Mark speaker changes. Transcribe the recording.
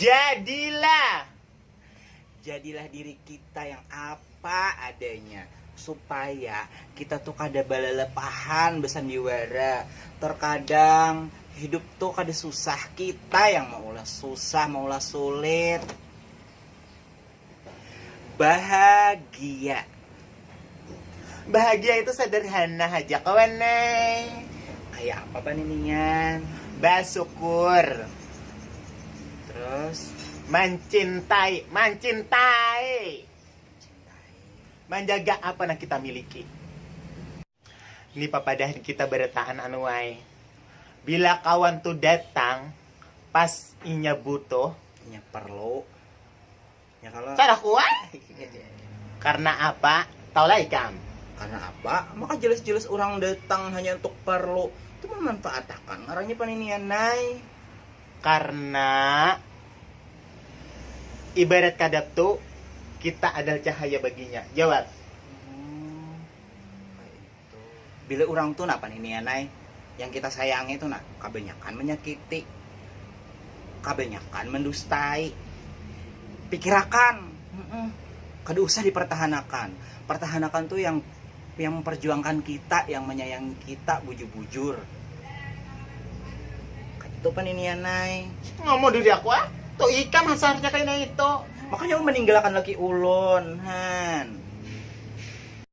Speaker 1: Jadilah diri kita yang apa adanya, supaya kita tuh kada balalepahan besandiwara. Terkadang hidup tuh kada susah, kita yang maulah susah, maulah sulit. Bahagia itu sederhana aja kawan. Kayak apa paninian? Bersyukur, terus mencintai, menjaga apa yang kita miliki. Ini papadah kita beretaan anuai. Bila kawan tuh datang pas inya butuh, inya perlu. Ya kalau cara kuat. Karena apa? Tahu lah ikam.
Speaker 2: Karena apa? Maka jelas-jelas orang datang hanya untuk perlu. Itu memanfaatkan. Arahnya paninian nai.
Speaker 1: Karena ibarat kadap tuh kita adalah cahaya baginya. Jawab.
Speaker 2: Bila orang tuh napa ini nai, yang kita sayangi itu nak kebanyakan menyakiti, kebanyakan mendustai. Pikirakan, kada usah dipertahankan. Pertahankan tuh yang memperjuangkan kita, yang menyayangi kita bujur-bujur. Itu paninian nai.
Speaker 1: Ngomong dulu aku tuh ikam hasarnya kayak itu.
Speaker 2: Makanya meninggalkan lagi ulun, Han.